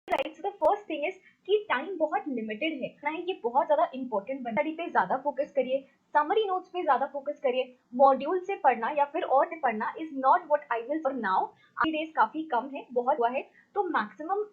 Right, so the first thing is कि time बहुत limited है ना, ये बहुत ज्यादा इंपॉर्टेंट बन, स्टडी पे ज्यादा फोकस करिए, समरी नोट्स पे ज्यादा फोकस करिए, मॉड्यूल से पढ़ना या फिर और से पढ़ना is not what I will for now. Days काफी कम है, बहुत हुआ है, तो मैक्सिमम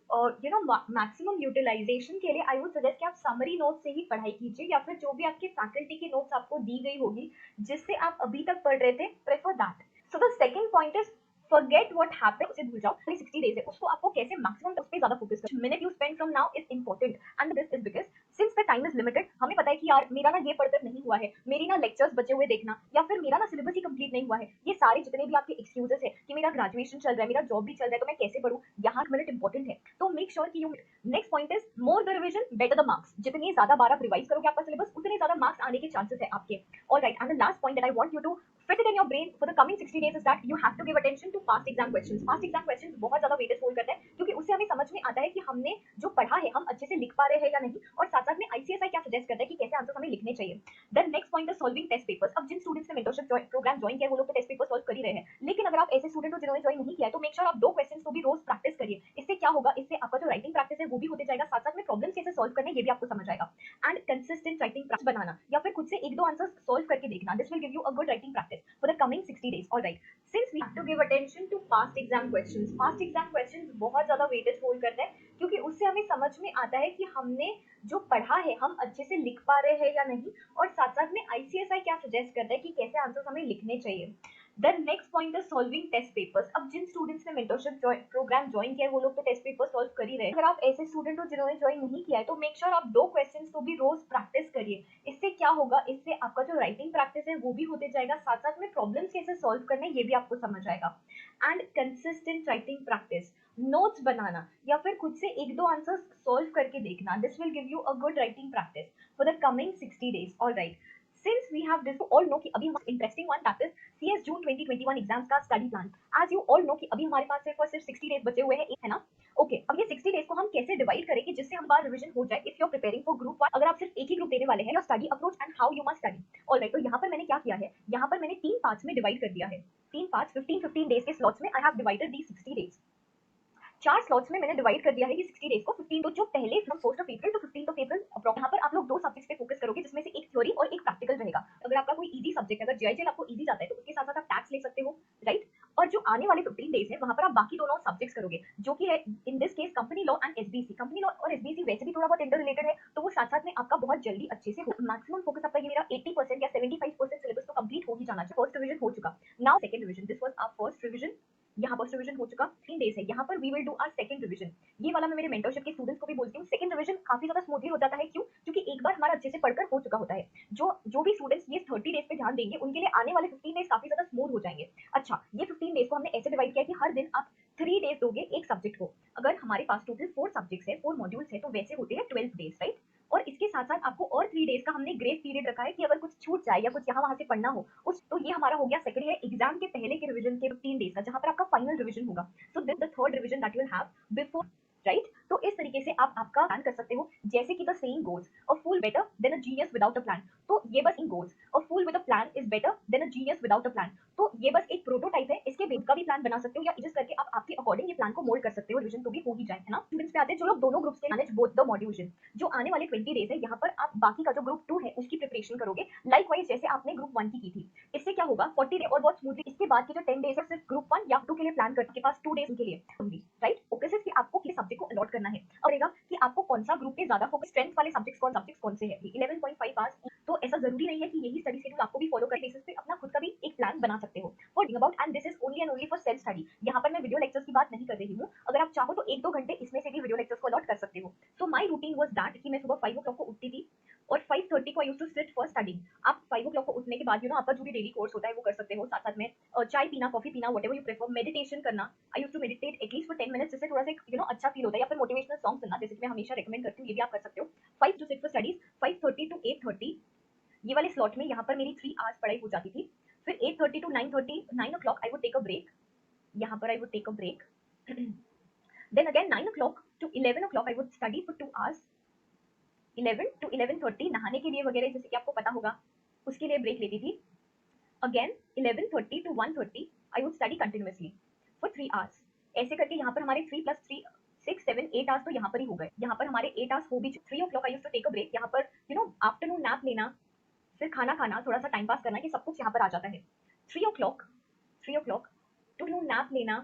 मैक्सिमम यूटिलाइजेशन के लिए आई वुड सजेस्ट कि आप समरी नोट्स से ही पढ़ाई कीजिए, या फिर जो भी आपके फैकल्टी की नोट्स आपको दी गई होगी जिससे आप अभी तक पढ़ रहे थे, prefer that. So the second point is forget what happened, उसे भूल जाओ। 60 डेज है, उसको आपको कैसे मैक्सिमम उस पे ज्यादा फोकस करो। Minute you spend from now is important, and this is because since the time is limited, हमें पता है कि यार मेरा ना ये पढ़कर नहीं हुआ है, मेरी ना लेक्चर्स बचे हुए देखना, या फिर मेरा ना सिलेबस ही कंप्लीट नहीं हुआ है, ये सारे जितने भी आपके एक्सक्यूजेस है कि मेरा ग्रेजुएशन चल रहा है, मेरा जॉब भी चल रहा है, तो मैं कैसे पढ़ूं, यहाँ मिनट इंपॉर्टेंट है, तो मेक श्योर कि you. Next point is more the revision better the marks, जितनी ज्यादा बार आप रिवाइज करोगे आपका सिलेबस, उतने ज्यादा मार्क्स आने के चांसेस है आपके। Alright, and the last point that I want you to fit it in your brain for the coming 60 days is that you have to give attention to past exam questions. Past exam questions बहुत ज्यादा weightage hold करते हैं, क्योंकि उससे हमें समझ में आता है कि हमने जो पढ़ा है हम अच्छे से लिख पा रहे हैं या नहीं, और साथ साथ में आईसीएसआई क्या सजेस्ट करता है कि कैसे आंसर हमें लिखने चाहिए। Then next point is solving test papers. अब जिन स्टूडेंट्स ने मेंटरशिप प्रोग्राम ज्वाइन किया है वो लोग तो टेस्ट पेपर सॉल्व कर ही रहे हैं, लेकिन अगर आप ऐसे स्टूडेंट हो जिन्होंने ज्वाइन नहीं किया है, तो मेक श्योर आप 2 क्वेश्चंस को भी रोज प्रैक्टिस करिए। इससे क्या होगा, इससे आपका जो राइटिंग प्रैक्टिस है वो भी होते जाएगा, साथ साथ में प्रॉब्लम्स कैसे सॉल्व करने ये भी आपको समझ आएगा। एंड कंसिस्टेंट राइटिंग प्रैक्टिस बनाना, या फिर खुद से 1-2 आंसर्स सॉल्व करके देखना, this will give you a good writing practice for the coming 60 days. Alright, since we have to give attention to past exam questions, past exam questions बहुत ज्यादा weightage hold करते हैं, क्योंकि उससे हमें समझ में आता है कि हमने जो पढ़ा है हम अच्छे से लिख पा रहे हैं या नहीं, और साथ साथ में आईसीएसआई क्या सजेस्ट करता है कि कैसे आंसर्स हमें लिखने चाहिए। Then next point is solving test papers. अब जिन स्टूडेंट्स ने मेंटरशिप प्रोग्राम ज्वाइन किया है वो लोग तो टेस्ट पेपर सॉल्व कर ही रहे हैं। अगर आप ऐसे स्टूडेंट हो जिन्होंने ज्वाइन नहीं किया है, तो मेक श्योर आप 2 क्वेश्चंस को भी रोज प्रैक्टिस करिए। इससे क्या होगा, इससे आपका जो राइटिंग प्रैक्टिस है वो भी होते जाएगा, साथ साथ में प्रॉब्लम्स कैसे सॉल्व करने ये भी आपको समझ आएगा। And consistent writing practice, notes बनाना या फिर खुद से 1-2 आंसर्स सॉल्व करके देखना, this will give you a good writing practice for the coming 60 days. Alright, since we have this, all know कि अभी हम interesting one that is CS June 2021 exams का study plan. As you all know कि अभी हमारे पास सिर्फ और सिर्फ 60 डेज बचे हुए हैं, है ना। ओके, अब ये 60 डेज को हम कैसे डिवाइड करेंगे जिससे हम बार रिवीजन हो जाए। If you are preparing for group 1, अगर आप सिर्फ एक ही ग्रुप देने वाले हैं, your study approach and how you must study. Alright, तो यहाँ पर मैंने क्या किया है, यहाँ पर मैंने 3 पार्ट्स में डिवाइड कर दिया है। 3 पार्ट्स 15-15 डेज के स्लॉट्स में I have divided the 60 days. 4 slots में मैंने डिवाइड कर दिया है कि 60 डेज को 15, तो जो पहले from 1st of April to 15th of April, यहाँ पर आप लोग 2 सब्जेक्ट्स पे फोकस करोगे, जिसमें से एक थ्योरी और एक प्रैक्टिकल रहेगा। अगर आपका कोई इजी सब्जेक्ट है, अगर जीआईजेल आपको इजी जाता है तो उसके साथ साथ आप टैक्स ले सकते हो, राइट। और जो आने वाले 15 डेज है वहां पर आप बाकी दोनों सब्जेक्ट्स करोगे, जो कि है in this case company law and SBC. Company law और एसबीसी वैसे भी थोड़ा बहुत इंटर रिलेटेड है, तो वो साथ साथ में आपका बहुत जल्दी अच्छे से हो। मैक्सिमम फोकस आपका ये मेरा 80% या 75% सिलेबस तो कंप्लीट हो ही जाना चाहिए। फर्स्ट रिवीजन हो चुका, now second revision, this was our first revision, यहाँ फर्स्ट रिवीजन हो चुका, 3 डेज है, यहाँ पर we will do our second revision. ये वाला मैं मेरे मेंटरशिप के स्टूडेंट्स को भी बोलती हूँ, सेकंड रिवीजन काफी ज्यादा स्मूथली हो जाता है। क्यों? क्योंकि एक बार हमारा अच्छे से पढ़कर हो चुका होता है। जो भी स्टूडेंट्स ये 30 डेज पे ध्यान देंगे उनके लिए आने वाले 15 डेज काफी ज्यादा स्मूथ हो जाएंगे। अच्छा, ये 15 डेज को हमने ऐसे डिवाइड किया कि हर दिन आप 3 डेज दोगे एक सब्जेक्ट को। अगर हमारे पास टोटल 4 सब्जेक्ट्स है, 4 मॉड्यूल्स है, तो वैसे होते हैं 12 डेज, राइट। और इसके साथ साथ आपको और 3 डेज का हमने ग्रेस पीरियड रखा है कि अगर कुछ छूट जाए या कुछ यहाँ वहां से पढ़ना हो उस, तो ये हमारा हो गया सेकंड है एग्जाम के पहले के रिवीजन के 15 डेज का, जहां पर आपका फाइनल रिवीजन होगा। So this the third revision that you will have before, right. तो इस तरीके से आप आपका प्लान कर सकते हो, जैसे कि the saying goes, a fool better than a genius without a plan. तो ये बस इन goes, a fool with a plan is better than a genius without a plan. तो ये बस एक प्रोटोटाइप है, इसके बेस का भी प्लान बना सकते हो, या एडजस्ट करके आप आपके अकॉर्डिंग ये प्लान को मोल्ड कर सकते हो, रिवीजन तो भी हो ही जाए, है ना। स्टूडेंट्स पे आते हैं जो लोग दोनों ग्रुप्स के मैनेज बोथ द मॉड्यूल्स। जो आने वाले 20 डेज है, यहाँ पर आप बाकी का जो ग्रुप 2 है उसकी प्रिपरेशन करोगे, लाइकवाइज जैसे आपने ग्रुप 1 की थी। इससे क्या होगा, 40 डे और बहुत स्मूथली इसके बाद के जो 10 डेज है सिर्फ ग्रुप 1 या 2 के लिए प्लान करके पास 2 डेज के लिए, राइट। फोकस है कि आपको किस सब्जेक्ट को अलॉट करना है, और कि आपको कौन सा ग्रुप पे ज्यादा फोकस, स्ट्रेंथ वाले सब्जेक्ट्स कौन से हैं। 11.5 आवर्स, तो ऐसा जरूरी नहीं है कि यही स्टडी शेड्यूल आपको भी फॉलो करके बेसिस पे अपना खुद का भी एक प्लान बना सकते हो for about, and this is only and only for self study. यहाँ पर मैं वीडियो लेक्चर्स की बात नहीं कर रही हूँ, अगर आप चाहो तो 1-2 घंटे इसमें से भी वीडियो लेक्चर्स को अलॉट कर सकते हो। सो माई रूटीन वाज दैट कि मैं सुबह 5 o'clock को उठती थी और 5:30 को I used to sit for studying. आप 5 o'clock को उठने के बाद आपका जो भी डेली कोर्स होता है वो कर सकते हो, साथ साथ में चाय पीना, कॉफी पीना, व्हाटएवर यू प्रेफर, मेडिटेशन करना। I used to meditate at least for 10 minutes, जिससे थोड़ा सा अच्छा फील होता है, या फिर मोटिवेशनल सॉन्ग सुनना, जैसे कि मैं हमेशा रेकमेंड करती हूँ, ये भी आप कर सकते हो। 5 टू 6 फॉर स्टडीज, 5:30 टू 8:30 ये वाले स्लॉट में यहाँ पर मेरी 3 आवर्स पढ़ाई हो जाती थी। फिर 8:30 to 9:30, 9 o'clock I would take a break, यहाँ पर I would take a break. Then again 9 o'clock to 11 o'clock I would study for 2 hours. 11 to 11:30 नहाने के लिए वगैरह, जैसे कि आपको पता होगा, उसके लिए ब्रेक लेती थी। Again 11:30 to 1:30 I would study continuously for 3 hours. ऐसे करके यहाँ पर हमारे 3 + 3 6, 7, 8 आवर्स तो यहाँ पर ही हो गए, यहाँ पर हमारे 8 आवर्स हो भी 3 o'clock I used to take a break, यहाँ पर आफ्टरनून नैप लेना, फिर खाना खाना, थोड़ा सा टाइम पास करना, ये सब कुछ यहाँ पर आ जाता है। 3 o'clock टू नैप लेना,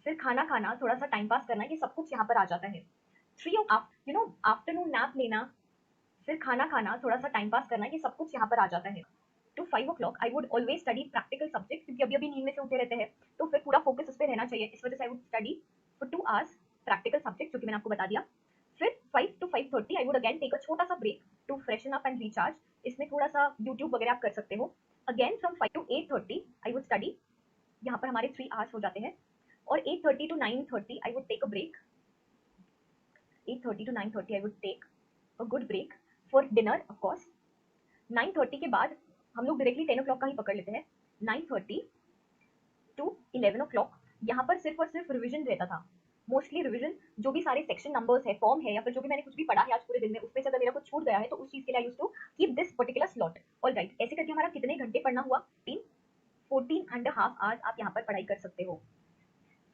फिर खाना खाना, थोड़ा सा टाइम पास करना, ये सब कुछ यहाँ पर आ जाता है। 3 आफ्टरनून नैप लेना, फिर खाना खाना, थोड़ा सा टाइम पास करना, ये सब कुछ यहाँ पर आ जाता है। To 5 o'clock I would always study practical subject, क्योंकि अभी नींद में से उठे रहते हैं तो फिर पूरा फोकस उस पर रहना चाहिए, इस वजह से आई would study for 2 hours practical subject, जो कि मैंने आपको बता दिया। फिर 5 to 5:30 I would again take a छोटा सा break to freshen up and recharge, इसमें थोड़ा सा यूट्यूब वगैरह आप कर सकते हो। Again from 5 to 8:30 I would study, यहाँ पर हमारे 3 hours हो जाते हैं। और 8:30 to 9:30 I would take a break, 8:30 to 9:30 I would take a good break for dinner of course. 9:30 के बाद हम लोग डायरेक्टली 10 o'clock का ही पकड़ लेते हैं। 9:30 to 11 o'clock यहाँ पर सिर्फ और सिर्फ रिवीजन रहता था, मोस्टली रिवीजन, जो भी सारे सेक्शन नंबर्स है, फॉर्म है, या फिर जो भी मैंने कुछ भी पढ़ा है आज पूरे दिन में, उसमें से अगर मेरा कुछ छूट गया है तो उस चीज के लिए I used to keep this particular slot. Alright, ऐसे करके हमारा कितने घंटे पढ़ना हुआ? 14.5 आवर्स आप यहाँ पर पढ़ाई कर सकते हो।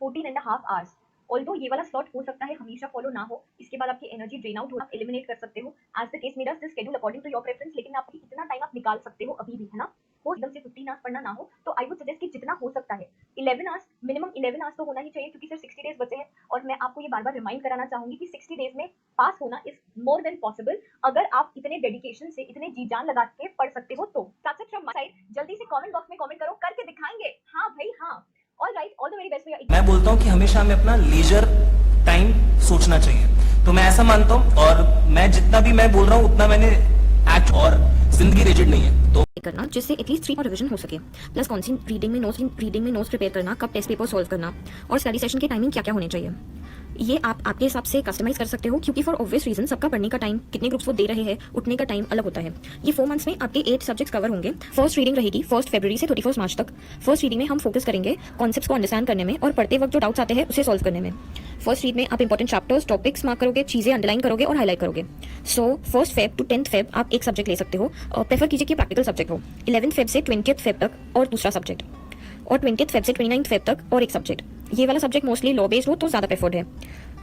14.5 आवर्स। ऑल्दो ये वाला स्लॉट हो सकता है हमेशा फॉलो ना हो, इसके बाद आपकी एनर्जी ड्रेन आउट हो, आप एलिमिनेट कर सकते हो, एज द केस मेरा schedule according to your preference, लेकिन आपकी इतना टाइम आप निकाल सकते हो अभी भी, है ना। हो एकदम से 15 आवर्स पढ़ना ना हो तो आई वुड सजेस्ट कि जितना हो सकता है 11 आवर्स, मिनिमम 11 आवर्स तो होना ही चाहिए, क्योंकि सिर्फ 60 डेज बचे हैं। और मैं आपको ये बार बार रिमाइंड कराना चाहूंगी कि 60 डेज में पास होना इज मोर देन पॉसिबल, अगर आप इतने डेडिकेशन से, इतने जी जान लगा के पढ़ सकते हो तो। फ्रॉम माय साइड, जल्दी से कमेंट बॉक्स में कमेंट करो, करके दिखाएंगे। हाँ भाई हाँ। Alright, all the very best for your. मैं बोलता हूँ कि हमेशा हमें अपना लीजर टाइम सोचना चाहिए, तो मैं ऐसा मानता हूँ, और मैं जितना भी मैं बोल रहा हूँ उतना मैंने एक्ट, और जिंदगी रिजिड नहीं है तो करना, जिससे एटलीस्ट 3 और रिवीजन हो सके, प्लस कौन सी रीडिंग में नोट्स प्रिपेयर करना, कब टेस्ट पेपर सॉल्व करना, और स्टडी सेशन की टाइमिंग क्या क्या होनी चाहिए, ये आप आपके हिसाब से कस्टमाइज कर सकते हो, क्योंकि फॉर ऑब्वियस रीजन सबका पढ़ने का टाइम, कितने ग्रुप्स वो दे रहे हैं, उठने का टाइम अलग होता है। ये 4 मंथ्स में आपके 8 सब्जेक्ट्स कवर होंगे। फर्स्ट रीडिंग रहेगी 1 फरवरी से 31 मार्च तक। फर्स्ट रीडिंग में हम फोकस करेंगे कॉन्सेप्ट्स को अंडरस्टैंड करने में और पढ़ते वक्त जो डाउट्स आते हैं उसे सॉल्व करने में। फर्स्ट रीड में आप इंपॉर्टेंट चैप्टर्स, टॉपिक्स मार्क करोगे, चीजें अंडरलाइन करोगे और हाईलाइट करोगे। सो 1 Feb to 10 Feb आप एक सब्जेक्ट ले सकते हो, प्रेफर कीजिए कि प्रैक्टिकल सब्जेक्ट हो। 11 Feb से 20 Feb तक और दूसरा सब्जेक्ट, और 20 Feb से 29 Feb तक और एक सब्जेक्ट। ये वाला सब्जेक्ट मोस्टली लॉ बेस्ड हो तो ज्यादा प्रेफर्ड है।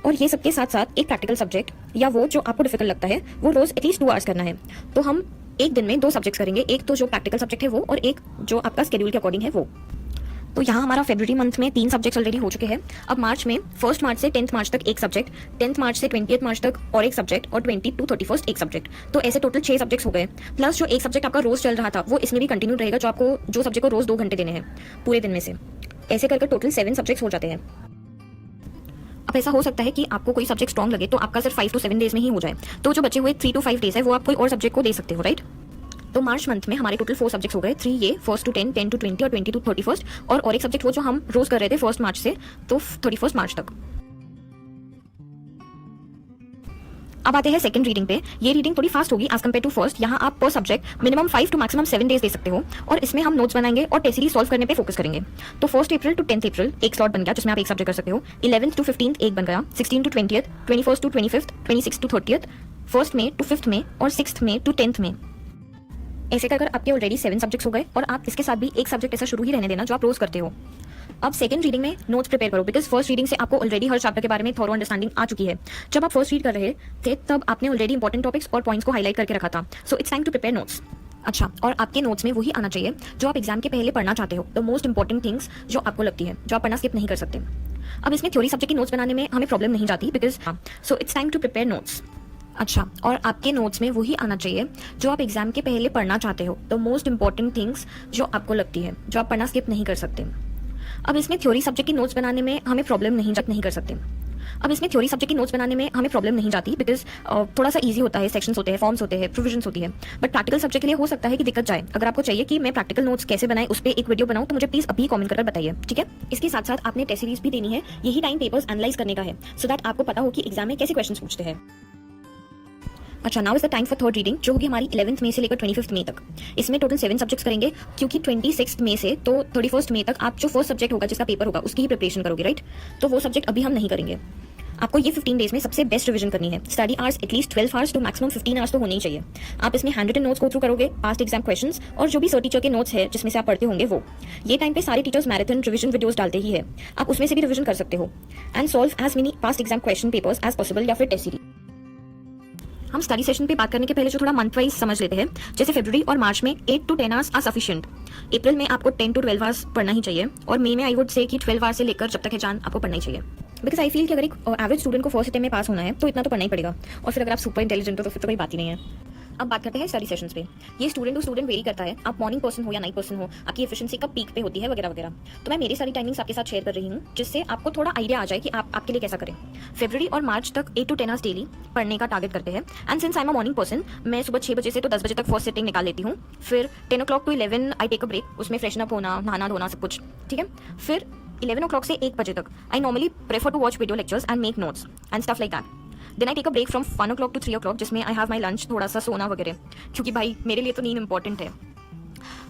और ये सबके साथ साथ एक प्रैक्टिकल सब्जेक्ट, या वो जो आपको डिफिकल्ट लगता है, वो रोज एटलीस्ट 2 आवर्स करना है। तो हम एक दिन में 2 सब्जेक्ट्स करेंगे, एक तो जो प्रैक्टिकल सब्जेक्ट है वो, और एक जो आपका शेड्यूल के अकॉर्डिंग है वो। तो यहाँ हमारा फरवरी मंथ में 3 सब्जेक्ट्स ऑलरेडी हो चुके हैं। अब मार्च में 1 मार्च से 10 मार्च तक एक सब्जेक्ट, 10 मार्च से 20 मार्च तक और एक सब्जेक्ट, और 20 to 31 एक सब्जेक्ट। तो ऐसे टोटल 6 सब्जेक्ट्स हो गए, प्लस जो एक सब्जेक्ट आपका रोज चल रहा था वो इसमें भी कंटिन्यू रहेगा, जो आपको जो सब्जेक्ट को रोज 2 घंटे देने हैं पूरे दिन में से। ऐसे करके टोटल 7 सब्जेक्ट्स हो जाते हैं। अब ऐसा हो सकता है कि आपको कोई सब्जेक्ट स्ट्रॉन्ग लगे तो आपका सिर्फ 5 to 7 डेज में ही हो जाए, तो जो बचे हुए 3 to 5 डेज है वो आप कोई और सब्जेक्ट को दे सकते हो, राइट। तो मार्च मंथ में हमारे टोटल 4 सब्जेक्ट्स हो गए, 3 ये 1 to 10, 10 to 20 और 20 to 31, और एक सब्जेक्ट वो जो हम रोज कर रहे थे 1 मार्च से तो 31 मार्च तक। अब आते हैं सेकंड रीडिंग पे। ये रीडिंग थोड़ी फास्ट होगी एज कम्पेयर टू फर्स्ट। यहाँ आप पर subject minimum 5 to maximum 7 days दे सकते हो, और इसमें हम नोट्स बनाएंगे और टेस्ट सीरीज सॉल्व करने पे फोकस करेंगे। तो 1 अप्रैल to 10 अप्रैल एक स्लॉट बन गया जिसमें आप एक सब्जेक्ट कर सकते हो। 11 to 15 एक बन गया, 16 to 20th, 21 to 25th, 26 to 30th, 1 May to 5 मई और 6 मई to 10th मई। ऐसे कर आपके ऑलरेडी 7 सब्जेक्ट्स हो गए, और आप इसके साथ भी एक सब्जेक्ट ऐसा शुरू ही रहने देना जो आप रोज करते हो। अब सेकंड रीडिंग में नोट्स प्रिपेयर करो, बिकॉज फर्स्ट रीडिंग से आपको ऑलरेडी हर चैप्टर के बारे में थॉरो अंडरस्टैंडिंग आ चुकी है। जब आप फर्स्ट रीड कर रहे थे तब आपने ऑलरेडी इंपॉर्टेंट टॉपिक्स और पॉइंट्स को हाईलाइट करके रखा था। So it's time to prepare notes. अच्छा, और आपके नोट्स में वही आना चाहिए जो आप एग्जाम के पहले पढ़ना चाहते हो, द मोस्ट इंपॉर्टेंट थिंग्स जो आपको लगती है, जो आप पढ़ना स्किप नहीं कर सकते। अब इसमें थ्योरी सब्जेक्ट की नोट्स बनाने में हमें प्रॉब्लम नहीं जाती, because so it's time to prepare notes. अच्छा, और आपके नोट्स में वही आना चाहिए जो आप एग्जाम के पहले पढ़ना चाहते हो, द मोस्ट इंपॉर्टेंट थिंग्स जो आपको लगती है, जो आप पढ़ना स्किप नहीं कर सकते। अब इसमें थ्योरी सब्जेक्ट की नोट्स बनाने में हमें प्रॉब्लम नहीं कर सकते। अब इसमें थ्योरी सब्जेक्ट की नोट्स बनाने में हमें प्रॉब्लम नहीं जाती, बिकॉज थोड़ा सा इजी होता है, सेक्शंस होते हैं, फॉर्म्स होते हैं, प्रोविजंस होती है। बट प्रैक्टिकल सब्जेक्ट के लिए हो सकता है कि दिक्कत जाए। अगर आपको चाहिए कि मैं प्रैक्टिकल नोट्स कैसे बनाए उस पर एक वीडियो बनाऊं तो मुझे प्लीज अभी कमेंट कर बताइए, ठीक है। इसके साथ साथ आपने टेस्ट सीरीज भी देनी है, यही टाइम पेपर्स एनालाइज करने का है, सो दैट आपको पता हो कि एग्जाम में कैसे क्वेश्चन पूछते हैं। अच्छा, now is the time for third reading, जो होगी हमारी 11 मई से लेकर 25 मई तक। इसमें टोटल 7 सब्जेक्ट्स करेंगे, क्योंकि 26 मई से तो 31 मई तक आप जो फर्स्ट सब्जेक्ट होगा जिसका पेपर होगा उसकी ही प्रिपरेशन करोगे, राइट। तो वो सब्जेक्ट अभी हम नहीं करेंगे। आपको ये 15 डेज में सबसे बेस्ट रिवीजन करनी है। Study hours at least 12 hours to maximum 15 hours तो होने ही चाहिए। आप इसमें handwritten notes go through करोगे, पास्ट एग्जाम क्वेश्चंस और जो भी सर टीचर के नोट्स है जिसमें से आप पढ़ते होंगे वो। ये टाइम पे सारे टीचर्स मैराथन रिवीजन वीडियोस डालते ही है, आप उसमें से भी रिवीजन कर सकते हो। And solve as many past exam question papers as possible या फिर टेस्ट सीरीज। हम स्टडी सेशन पे बात करने के पहले जो थोड़ा मंथ वाइज समझ लेते हैं। जैसे फरवरी और मार्च में 8 to 10 आवर्स आर सफिशिएंट। अप्रैल में आपको 10 to 12 आवर्स पढ़ना ही चाहिए और मई में आई वुड से कि 12 आवर्स से लेकर जब तक है जान आपको पढ़ना ही चाहिए। बिकॉज आई फील कि अगर एक एवरेज स्टूडेंट को फर्स्ट अटेम्प्ट में पास होना है तो इतना तो पढ़ना ही पड़ेगा, और फिर अगर आप सुपर इंटेलिजेंट हो तो फिर तो कोई बात ही नहीं है। अब बात करते हैं स्टडी सेशंस पे। ये स्टूडेंट टू स्टूडेंट वेरी करता है, आप मॉर्निंग पर्सन हो या नाइट पर्सन हो, आपकी एफिशिएंसी कब पीक पे होती है वगैरह वगैरह। तो मैं मेरी सारी टाइमिंग्स आपके साथ शेयर कर रही हूँ जिससे आपको थोड़ा आइडिया आ जाए कि आप आपके लिए कैसा करें। फरवरी और मार्च तक 8 to 10 आवर्स डेली पढ़ने का टारगेट करते हैं। And since I am a morning person, मैं सुबह 6 बजे से तो 10 बजे तक फर्स्ट सिटिंग निकाल लेती हूँ। फिर 10 o'clock to 11 I take a break, उसमें फ्रेशन अप होना, नहाना धोना सब कुछ, ठीक है। फिर 11 o'clock से 1 बजे तक I normally prefer to watch video lectures and make notes and stuff like that. Then I take a break from 1 o'clock to 3 o'clock जिसमें आई हैव माई लंच, थोड़ा सा सोना वगैरह, क्योंकि भाई मेरे लिए तो नींद इंपॉर्टेंट है।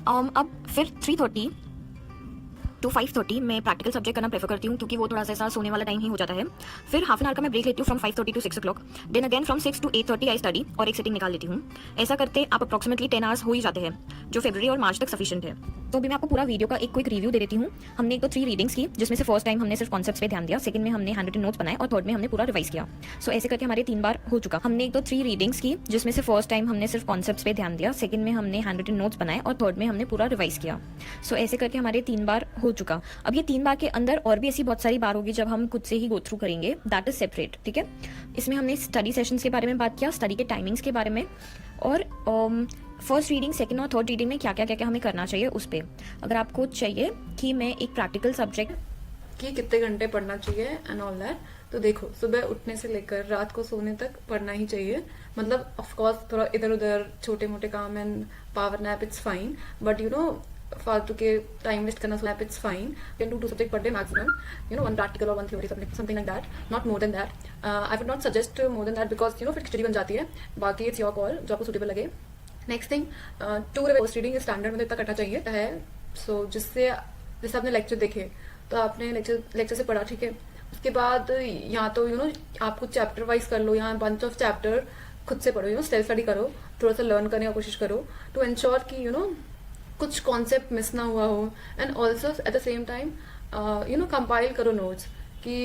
अब फिर 3:30 to 5:30 मैं प्रैक्टिकल सब्जेक्ट करना प्रेफर करती हूँ क्योंकि वो थोड़ा सा ऐसा सोने वाला टाइम ही हो जाता है। फिर हाफ एन आवर का मैं ब्रेक लेती हूँ from 5:30 to 6 o'clock। Then again from 6 to 8:30 I study और एक सिटिंग निकाल लेती हूँ। ऐसा करते आप अप्रॉक्सिमेटली 10 आवर्स हो ही जाते हैं, जो फरवरी और मार्च तक सफिशिएंट है। तो अभी मैं आपको पूरा वीडियो का एक क्विक रिव्यू दे देती हूँ। हमने एक तो 3 रीडिंग्स की जिसमें से फर्स्ट टाइम हमने सिर्फ कॉन्सेप्ट्स पे ध्यान दिया, सेकंड में हमने हैंड रिटन नोट्स बनाए और थर्ड में हमने पूरा रिवाइज किया। सो ऐसे करके हमारे 3 बार हो चुका। हमने एक तो 3 रीडिंग्स की जिसमें से फर्स्ट टाइम हमने सिर्फ कॉन्सेप्ट्स पे ध्यान दिया, सेकंड में हमने हैंड रिटन नोट्स बनाए और थर्ड में हमने पूरा रिवाइज किया। सो ऐसे करके हमारे 3 बार हो चुका। अब ये 3 बार के अंदर और भी ऐसी बहुत सारी बार होगी जब हम खुद से ही गो थ्रू करेंगे, दैट इज सेपरेट, ठीक है। इसमें हमने स्टडी सेशंस के बारे में बात किया, स्टडी के टाइमिंग्स के बारे में, और फर्स्ट रीडिंग, सेकंड और थर्ड रीडिंग में क्या क्या हमें करना चाहिए उस पर। अगर आपको चाहिए कि मैं एक प्रैक्टिकल सब्जेक्ट कि कितने घंटे पढ़ना चाहिए एंड ऑल दैट, तो देखो सुबह उठने से लेकर रात को सोने तक पढ़ना ही चाहिए। मतलब ऑफ कोर्स थोड़ा इधर उधर छोटे मोटे काम and power nap it's fine, but you know फालतू के टाइम वेस्ट करना nap it's fine. Can do 2 subject per day maximum, you know 1 practical और 1 theory, something like that, not more than that. I would not suggest more than that because you no फिर खिचड़ी बन जाती है। बाकी it's your call, जो आपको suitable लगे। Next thing, 2 first reading standard में इतना कटना चाहिए है। सो जिससे जैसे आपने लेक्चर देखे तो आपने लेक्चर से पढ़ा, ठीक है। उसके बाद या तो यू नो आप कुछ चैप्टर वाइज कर लो या बंच ऑफ चैप्टर खुद से पढ़ो, यू नो सेल्फ स्टडी करो, थोड़ा सा लर्न करने की कोशिश करो टू एंश्योर कि यू नो कुछ कॉन्सेप्ट मिस ना हुआ हो। And also at the same time you know compile करो नोट्स कि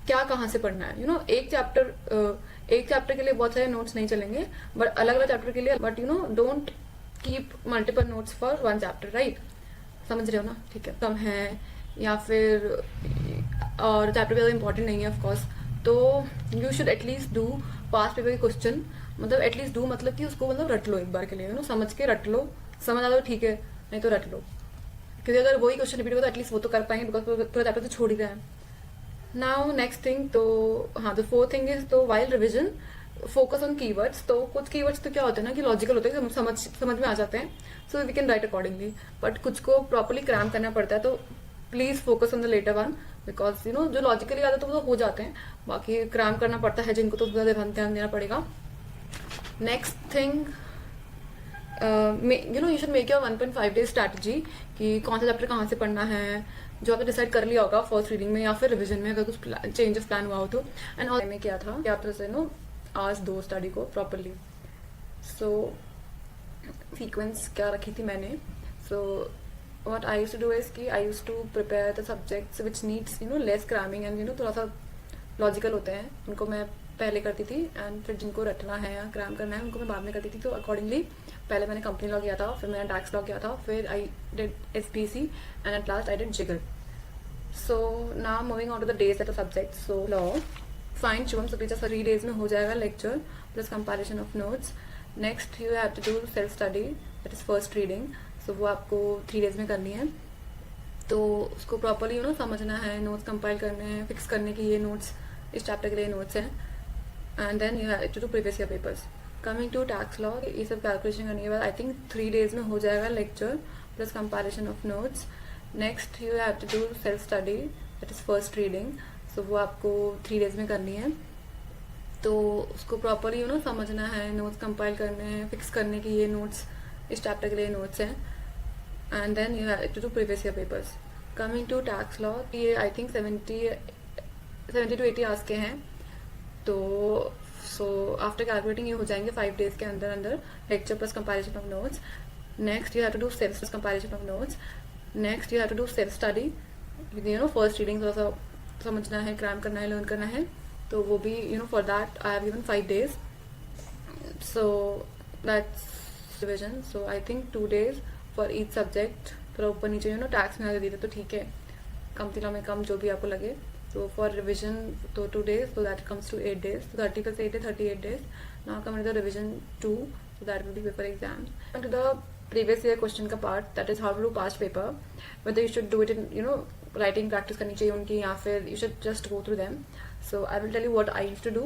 क्या कहाँ से पढ़ना है। यू नो एक चैप्टर के लिए बहुत सारे नोट्स नहीं चलेंगे, बट अलग अलग चैप्टर के लिए, but you know don't keep multiple notes for 1 chapter, right. समझ रहे हो ना, ठीक है। कम है या फिर और चैप्टर भी ज़्यादा इंपॉर्टेंट नहीं है ऑफकोर्स, तो you should at least do past paper के क्वेश्चन। मतलब एटलीस्ट डू मतलब कि उसको मतलब रट लो एक बार के लिए, यू नो समझ के रट लो। समझ आ जाओ ठीक है, नहीं तो रट लो, क्योंकि अगर वही क्वेश्चन रिपीट हो तो एटलीस्ट वो तो कर पाएंगे, बिकॉज पूरा चैप्टर तो छोड़ ही रहे हैं। नाउ नेक्स्ट थिंग, तो हाँ द 4th थिंग इज तो while revision focus on keywords. तो कुछ कीवर्ड्स तो क्या होते हैं ना कि लॉजिकल होते हैं, समझ में आ जाते हैं, so we can write accordingly, but कुछ को प्रॉपरली क्रैम करना पड़ता है। तो please focus on the latter one, because you know जो लॉजिकली आता है तो वो हो जाते हैं, बाकी क्रैम करना पड़ता है जिनको तो ज़्यादा ध्यान देना पड़ेगा। Next thing, you know you should make your 1.5 days strategy कि कौन सा चैप्टर कहाँ से पढ़ना है, जो आपने डिसाइड कर लिया होगा फर्स्ट रीडिंग में या फिर रिवीजन में, अगर कुछ चेंज ऑफ प्लान हुआ हो तो। एंड ऑल में क्या था कि आप से नो आज 2 स्टडी को प्रॉपरली। सो सीक्वेंस क्या रखी थी मैंने, सो what I used to do is कि I used to prepare the subjects which needs you know less cramming and you know थोड़ा सा लॉजिकल होते हैं, उनको मैं पहले करती थी, एंड फिर जिनको रटना है या क्रैम करना है उनको मैं बाद में करती थी। तो अकॉर्डिंगली पहले मैंने कंपनी लॉ किया था, फिर मैंने टैक्स लॉ किया था, फिर I did SPC and at last I did जिगल। So now moving on to the days at the subject. So law फाइन चून, so पीछे 3 days में हो जाएगा lecture plus comparison of notes. Next you have to do self study, that is first reading. So वो आपको 3 days में करनी है, तो उसको प्रॉपरली यू नो समझना है, नोट्स कंपाइल करने हैं, फिक्स करने की ये नोट्स इस चैप्टर के लिए नोट्स हैं, and then you have to do previous year papers. Coming to tax law, ये सब कैलकुलेशन करने के बाद आई थिंक 3 days में हो जाएगा lecture plus comparison of notes. Next you have to do self study, that is first reading. So वो आपको 3 days में करनी है, तो उसको प्रॉपरली यू नो समझना है, नोट्स कंपाइल करने हैं, फिक्स करने की ये नोट्स इस चैप्टर के लिए नोट्स हैं, and then you have to do previous year papers. Coming to tax law, ये आई थिंक 70 70 to 80 आवर्स के हैं, तो सो आफ्टर कैलकुलेटिंग ये हो जाएंगे 5 डेज के अंदर अंदर, lecture plus comparison of notes. Next you have to do self comparison of notes. Next you have to do self study. First reading थोड़ा सा समझना है, क्रैम करना है, लर्न करना है, तो वो भी for that I have given 5 days. So that's revision. So I think 2 days for each subject. थोड़ा ऊपर नीचे टैक्स में दे दे तो ठीक है, कम तिला में कम, जो भी आपको लगे. So for revision, so 2 days, so that comes to 8 days. So 30 plus 8 is 38 days. Now come into the revision 2, so that will be paper exams. And to the previous year question ka part, that is how to do past paper. Whether you should do it in writing practice करनी चाहिए उनकी, या फिर you should just go through them. So I will tell you what I used to do.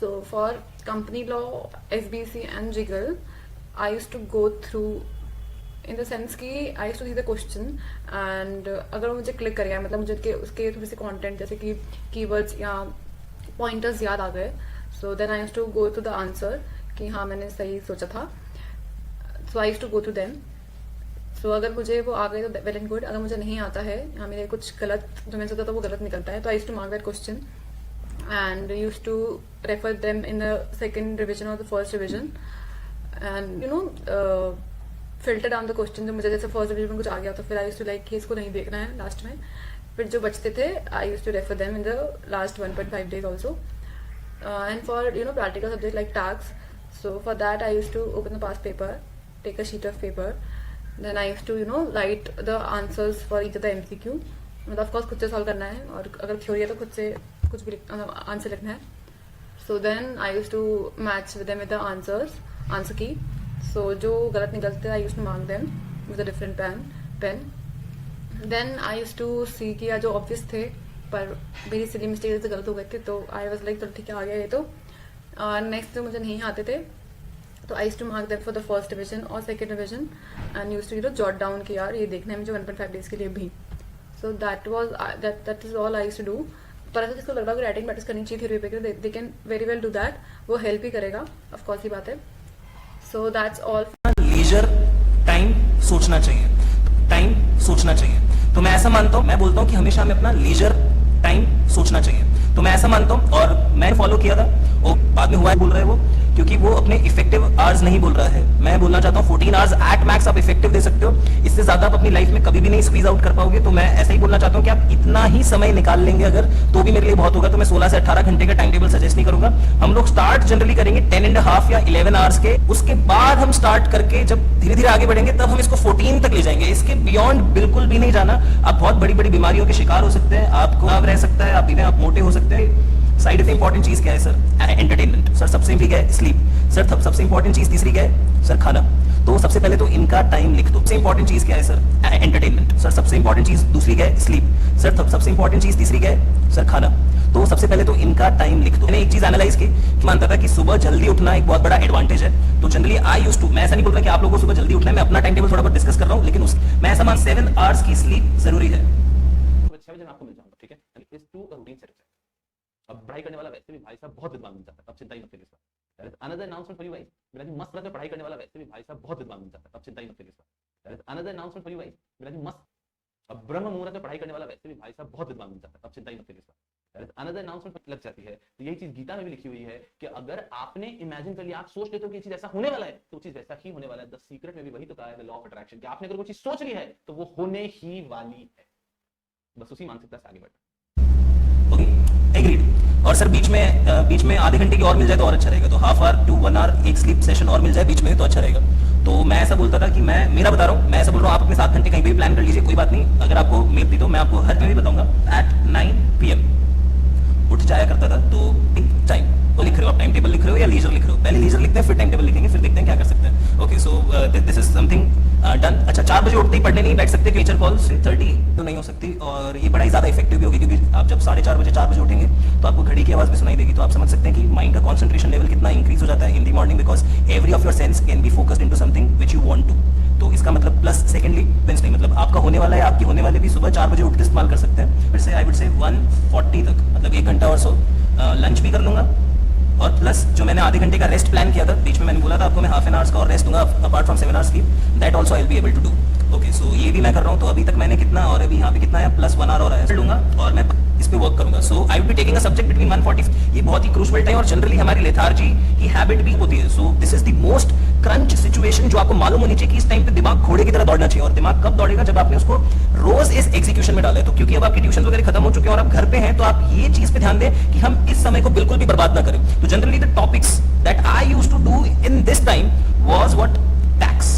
So for company law, SBC and Jiggle, I used to go through in the sense कि I used to see the question, and अगर वो मुझे click कर गया, मतलब मुझे उसके थोड़े से कंटेंट जैसे कि कीवर्ड्स या पॉइंटर्स याद आ गए, so then I used to go through the answer कि हाँ मैंने सही सोचा था. So I used to go through them. So अगर मुझे वो आ गए तो वेल एंड गुड. अगर मुझे नहीं आता है या मेरे कुछ गलत जो मैंने सोचा था वो गलत निकलता है, तो I used to mark that question and used to refer them in the second revision और the first revision, and filter down the question. जो मुझे जैसे फर्स्ट डिवीजन में कुछ आ गया तो फिर आई यूज्ड टू लाइक कि इसको नहीं देखना है लास्ट में. फिर जो बचते थे I used to refer them in the last 1.5 days also. And for practical subject like tax, so for that I used to open the past paper, take a sheet of paper, then I used to write the answers for each of the MCQ. मतलब of course खुद से solve करना है, और अगर theory है तो खुद से कुछ भी आंसर लिखना है. So then I used to match with them with the answer key. So जो गलत निकलते I used to mark them with a different pen. Then I used to see कि जो ऑब्वियस थे पर मेरी सिली मिस्टेक से गलत हो गए थे, तो आई वाज लाइक चलो ठीक है आ गया ये तो. नेक्स्ट जो मुझे नहीं आते थे तो I used to mark them for the first division और second division, and used to jot down कि यार ये देखना है मुझे 1.5 days के लिए भी. So that is all I used to do. पर अगर जिसको लग रहा है कि राइटिंग प्रैक्टिस करनी चाहिए थ्योरी पे, they can very well do that. वो हेल्प ही करेगा, ऑफकोर्स ही बात है. So that's all. Leisure time सोचना चाहिए, टाइम सोचना चाहिए. तो मैं ऐसा मानता हूं, मैं बोलता हूं कि हमेशा हमें अपना लीजर टाइम सोचना चाहिए. तो मैं ऐसा मानता हूं, और मैंने फॉलो किया था, और बाद में हुआ है बोल रहा है वो, क्योंकि वो अपने इफेक्टिव आवर्स नहीं बोल रहा है. मैं बोलना चाहता हूं 14 आवर्स एट मैक्स आप इफेक्टिव दे सकते हो. इससे ज्यादा आप अपनी लाइफ में कभी भी नहीं स्क्वीज आउट कर पाओगे. तो मैं ऐसा ही बोलना चाहता हूं कि आप इतना ही समय निकाल लेंगे अगर, तो भी मेरे लिए बहुत होगा. तो मैं 16 से 18 घंटे का टाइम टेबल सजेस्ट नहीं करूंगा. हम लोग स्टार्ट जनरली करेंगे 10.5 या 11 आवर्स के. उसके बाद हम स्टार्ट करके जब धीरे धीरे आगे बढ़ेंगे तब हम इसको 14 तक ले जाएंगे. इसके बियॉन्ड बिल्कुल भी नहीं जाना. आप बहुत बड़ी बड़ी बीमारियों के शिकार हो सकते हैं, आपको नाम रह सकता है, आप मोटे हो सकते हैं. साइड इफेक्ट इंपॉर्टेंट चीज क्या है सर? एंटरटेनमेंट. सर सबसे ठीक है स्लीप. सर सबसे इंपॉर्टेंट चीज तीसरी क्या है सर? खाना. तो सबसे पहले तो इनका टाइम लिख दो. सबसे इंपॉर्टेंट चीज क्या है सर? एंटरटेनमेंट. सर सबसे इंपॉर्टेंट चीज दूसरी क्या है? स्लीप. सर सबसे इंपॉर्टेंट चीज तीसरी क्या है सर? खाना. तो सबसे पहले तो इनका टाइम लिख दो. मैंने एक चीज एनालाइज की कि मानता था कि सुबह जल्दी उठना एक बहुत बड़ा एडवांटेज है. तो जनरली आई यूज्ड टू, मैं ऐसा नहीं बोल रहा कि आप लोगों को सुबह जल्दी उठना है, मैं अपना टाइम टेबल थोड़ा बहुत डिस्कस कर रहा हूं, लेकिन मैं ऐसा मान 7 आवर्स की स्लीप जरूरी है. 6 बजे आपको मिल जाऊंगा, ठीक है? इस टू अ रूटीन सेट. अब पढ़ाई करने वाला वैसे भी भाई साहब बहुत विद्वान बन जाता है, अब चिंता ही मत करिए. There is another announcement for you guys. मेरा जी मस्त पढ़ाई करने वाला वैसे भी भाई साहब बहुत विद्वान बन जाता है, अब चिंता ही मत करिए. There is another announcement for you guys. मेरा जी मस्त, अब ब्रह्म मुहूर्त में पढ़ाई करने वाला वैसे भी भाई साहब बहुत विद्वान बन जाता है, अब चिंता ही मत करिए. There is another announcement लग जाती है. तो यही चीज गीता में भी लिखी हुई है कि अगर आपने इमेजिन कर लिया, आप सोच लेते हो कि ये चीज ऐसा होने वाला है, तो चीज वैसा ही होने वाला है. द सीक्रेट में भी वही तो कहा है, द लॉ ऑफ अट्रैक्शन, कि आपने अगर कोई चीज सोच ली है तो वो होने ही वाली है. बस उसी मानसिकता से आगे बढ़ना. Okay, agreed. और सर बीच में आधे घंटे की और मिल जाए तो और अच्छा रहेगा. तो हाफ आवर टू 1 आवर एक स्लीप सेशन और मिल जाए बीच में तो अच्छा रहेगा. तो मैं ऐसा बोलता था कि मेरा बता रहा हूँ, मैं ऐसा बोल रहा हूँ, आप अपने 7 घंटे कहीं भी प्लान कर लीजिए, कोई बात नहीं. अगर आपको मेल दी तो मैं आपको हर में भी बताऊंगा. एट 9 PM उठ जाया करता था. तो टाइम वो लिख रहे हो, आप टाइम टेबल लिख रहे हो या लीजर लिख रहे हो? पहले लीजर लिखते हैं, फिर टाइम टेबल लिखेंगे, फिर देखते हैं क्या कर सकते हैं. Okay, so this is something done. अच्छा, 4 बजे उठते ही पढ़ने नहीं बैठ सकते, टीचर कॉल 30 तो नहीं हो सकती. और ये पढ़ाई ज्यादा इफेक्टिव भी होगी, क्योंकि आप जब 4:30 बजे 4 बजे उठेंगे तो आपको घड़ी की आवाज भी सुनाई देगी. तो आप समझ सकते हैं कि माइंड का कॉन्सेंट्रेशन लेवल कितना इंक्रीज हो जाता है in the morning, because every of your sense can be focused into something which you want to. तो इसका मतलब प्लस सेकेंडली वेंसडे, मतलब आपका होने वाला है, आपकी होने वाले भी सुबह 4 बजे उठ के इस्तेमाल कर सकते हैं. फिर से आई वुड से 1:40 तक, मतलब 1 घंटा और सो लंच भी कर लूंगा. और प्लस जो मैंने आधे घंटे का रेस्ट प्लान किया था, बीच में मैंने बोला था आपको मैं हाफ एन आवर्स का और रेस्ट दूंगा apart from 7 hours sleep, that also I will be able to do. Okay so ये भी मैं कर रहा हूँ, तो अभी तक मैंने कितना, और अभी यहाँ पे कितना है, +1 आवर हो रहा है, लूंगा और मैं इस पे वर्क करूंगा। So I will be taking a subject between 140। ये बहुत ही क्रूशियल टाइम और जनरली हमारी लेथार्जी की हैबिट भी होती है। So this is the most crunch situation जो आपको मालूम होनी चाहिए कि इस टाइम पे दिमाग घोड़े की तरह दौड़ना चाहिए। और दिमाग कब दौड़ेगा, जब आपने उसको रोज इस एग्जीक्यूशन में डाला है। तो क्योंकि अब आपकी ट्यूशन वगैरह खत्म हो चुके हैं और आप घर पे हैं, तो आप ये चीज पे ध्यान दें कि हम इस समय को बिल्कुल भी बर्बाद ना करें। तो generally the topics that I used to do in this time was what, tax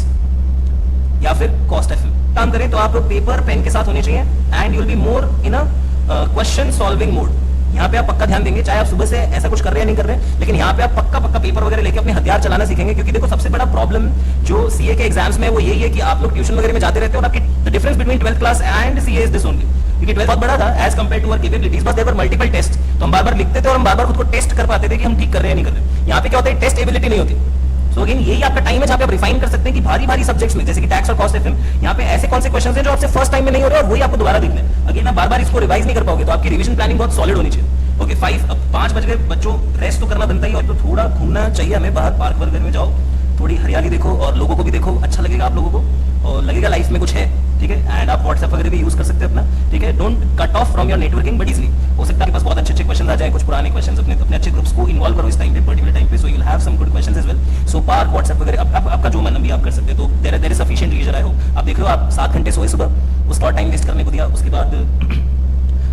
या फिर कॉस्ट एफ काम करें। तो आप पेपर पेन के साथ होने चाहिए and you will be more in a question solving mode. यहाँ पे आप पक्का ध्यान देंगे, चाहे आप सुबह से ऐसा कुछ कर रहे हैं या नहीं कर रहे, लेकिन यहाँ पे आप पक्का पक्का पेपर वगैरह लेके अपने हथियार चलाना सीखेंगे। क्योंकि देखो सबसे बड़ा प्रॉब्लम जो सीए के एग्जाम्स में वो यही है कि आप लोग ट्यूशन वगैरह में जाते रहते हो और आपकी difference between 12th class and CA is this only. क्योंकि 12th बहुत बड़ा था as compare to our capabilities, but there were multiple test. तो हम बार-बार लिखते थे और हम बार-बार खुद को टेस्ट कर पाते थे कि हम ठीक कर रहे हैं नहीं कर रहे। यहाँ पे क्या होता है, टेस्ट एबिलिटी नहीं होती। सो अगेन यही आपका टाइम है जहाँ पे आप रिफाइन कर सकते हैं कि भारी भारी सब्जेक्ट्स में जैसे कि टैक्स और कॉस्ट एफएम, यहाँ पे ऐसे कौन से क्वेश्चंस हैं जो आपसे फर्स्ट टाइम में नहीं हो रहे और वही आपको दोबारा देखने। अगेन आप बार-बार इसको रिवाइज नहीं कर पाओगे, तो आपकी रिवीजन प्लानिंग बहुत सॉलिड होनी चाहिए। ओके 5 बज गए, बच्चों रेस्ट तो करना बनता ही, और तो थोड़ा घूमना चाहिए हमें बाहर, पार्क वगैरह में जाओ, थोड़ी हरियाली देखो और लोगों को भी देखो, अच्छा लगेगा आप लोगों को और लगेगा लाइफ में कुछ है। ठीक है, एंड आप व्हाट्सएप वगैरह भी यूज कर सकते हैं अपना। ठीक है, don't cut off from your networking but easily. हो सकता है आपके पास बहुत अच्छे क्वेश्चन आ जाए, कुछ पुराने क्वेश्चन, अपने अच्छे ग्रुप्स को इन्वॉल्व करो इस टाइम पे, पर्टिकुलर टाइम पे, so you will have some good questions as well. So park, WhatsApp वगैरह आपका जो मन भी आप कर सकते हैं। तो there is sufficient leisure I hope. आप देख रहे हो आप 7 घंटे सोए सुबह, उसका टाइम वेस्ट करने को दिया, उसके बाद